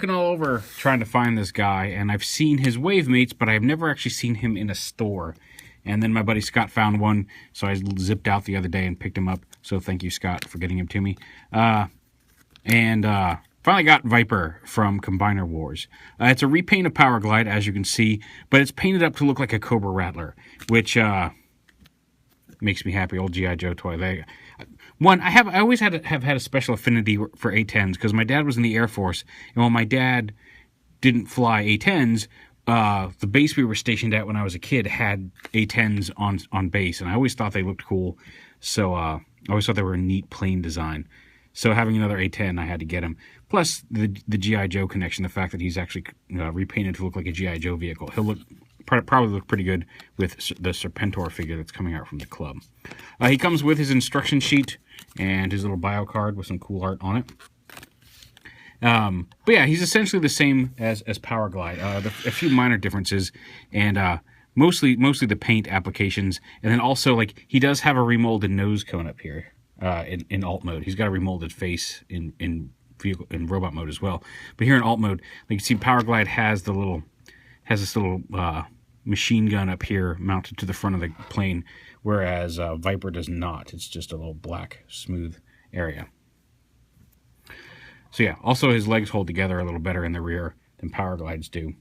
looking all over trying to find this guy, and I've seen his wave mates, but I've never actually seen him in a store. And then my buddy Scott found one, so I zipped out the other day and picked him up. So thank you, Scott, for getting him to me. Finally got Viper from Combiner Wars. It's a repaint of Power Glide, as you can see, but it's painted up to look like a Cobra Rattler, which makes me happy. Old G.I. Joe toy. I always have had a special affinity for A-10s because my dad was in the Air Force, and when my dad didn't fly A-10s, the base we were stationed at when I was a kid had A-10s on base, and I always thought they looked cool. So I always thought they were a neat, plain design. So having another A-10, I had to get him. Plus the G.I. Joe connection, the fact that he's actually repainted to look like a G.I. Joe vehicle. He'll probably look pretty good with the Serpentor figure that's coming out from the club. He comes with his instruction sheet and his little bio card with some cool art on it. But yeah, he's essentially the same as Power Glide. A few minor differences, and mostly the paint applications, and then also like he does have a remolded nose cone up here in alt mode. He's got a remolded face in robot mode as well. But here in alt mode, like you see, Power Glide has this little machine gun up here mounted to the front of the plane, whereas Viper does not. It's just a little black smooth area. So yeah, also his legs hold together a little better in the rear than Power Glides do.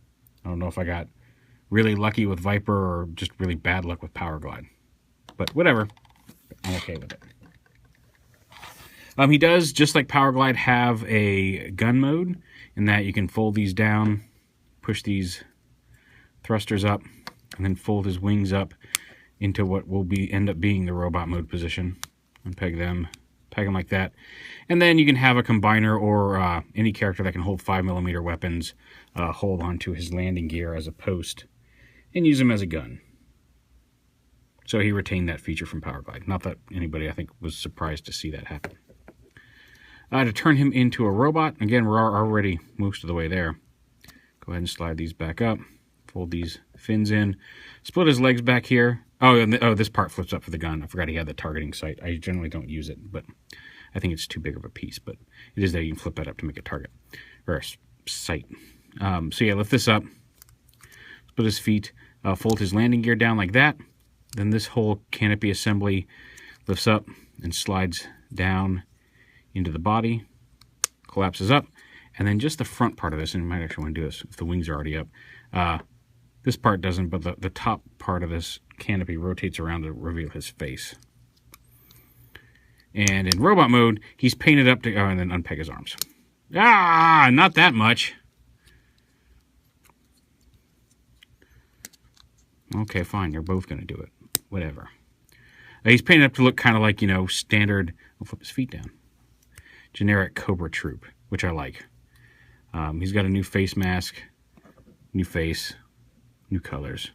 I don't know if I got really lucky with Viper or just really bad luck with Power Glide. But whatever, I'm okay with it. He does, just like Power Glide, have a gun mode in that you can fold these down, push these thrusters up, and then fold his wings up into what will end up being the robot mode position. And peg them like that. And then you can have a combiner or any character that can hold 5mm weapons hold onto his landing gear as a post and use him as a gun. So he retained that feature from Power Glide. Not that anybody, I think, was surprised to see that happen. To turn him into a robot, again, we're already most of the way there. Go ahead and slide these back up. Fold these fins in. Split his legs back here. This part flips up for the gun. I forgot he had the targeting sight. I generally don't use it, but I think it's too big of a piece. But it is there. You can flip that up to make a target. Or a sight. So yeah, lift this up. Split his feet. Fold his landing gear down like that. Then this whole canopy assembly lifts up and slides down into the body, collapses up, and then just the front part of this, and you might actually want to do this if the wings are already up. This part doesn't, but the top part of this canopy rotates around to reveal his face. And in robot mode, he's painted up to, and then unpeg his arms. Not that much. Okay, fine, you're both going to do it. Whatever. He's painted up to look kind of like, standard, I'll flip his feet down, generic Cobra Troop, which I like. He's got a new face mask, new face, new colors.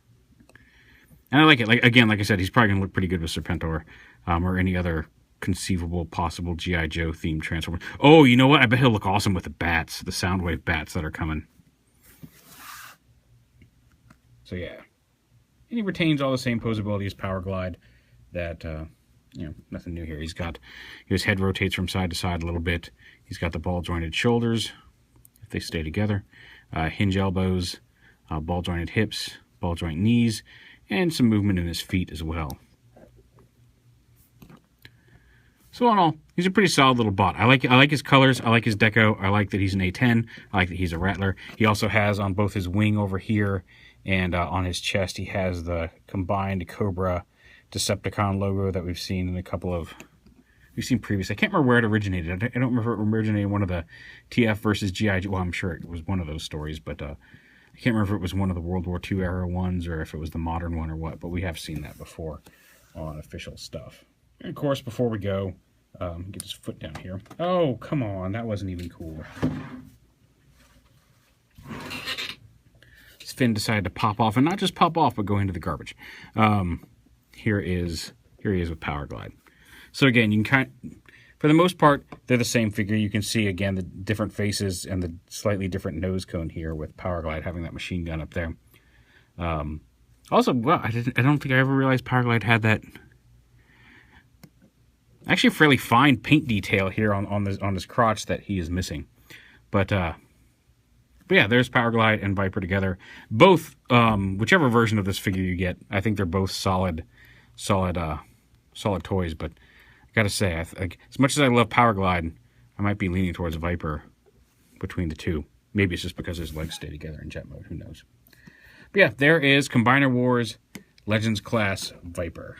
And I like it. Like I said, he's probably going to look pretty good with Serpentor or any other conceivable possible G.I. Joe themed transformer. Oh, you know what? I bet he'll look awesome with the bats, the Soundwave bats that are coming. So yeah. And he retains all the same posability as Power Glide. That, nothing new here. He's got, his head rotates from side to side a little bit. He's got the ball-jointed shoulders, if they stay together. Hinge elbows, ball-jointed hips, ball-joint knees, and some movement in his feet as well. So in all, he's a pretty solid little bot. I like his colors. I like his deco. I like that he's an A10. I like that he's a Rattler. He also has on both his wing over here and on his chest, he has the combined Cobra Decepticon logo that we've seen in a couple of... We've seen previously. I can't remember where it originated. I don't remember if it originated in one of the TF versus G.I. Joe. Well, I'm sure it was one of those stories, but I can't remember if it was one of the World War II era ones or if it was the modern one or what, but we have seen that before on official stuff. And of course, before we go, get his foot down here. Oh, come on. That wasn't even cool. His fin decided to pop off, and not just pop off, but go into the garbage. Here he is with Power Glide. So again, you can for the most part, they're the same figure. You can see, again, the different faces and the slightly different nose cone here with Power Glide having that machine gun up there. Also, well, I don't think I ever realized Power Glide had that actually fairly fine paint detail here on this crotch that he is missing. But But yeah, there's Powerglide and Viper together. Both, whichever version of this figure you get, I think they're both solid toys. But I gotta say, as much as I love Powerglide, I might be leaning towards Viper between the two. Maybe it's just because his legs stay together in jet mode. Who knows? But yeah, there is Combiner Wars Legends Class Viper.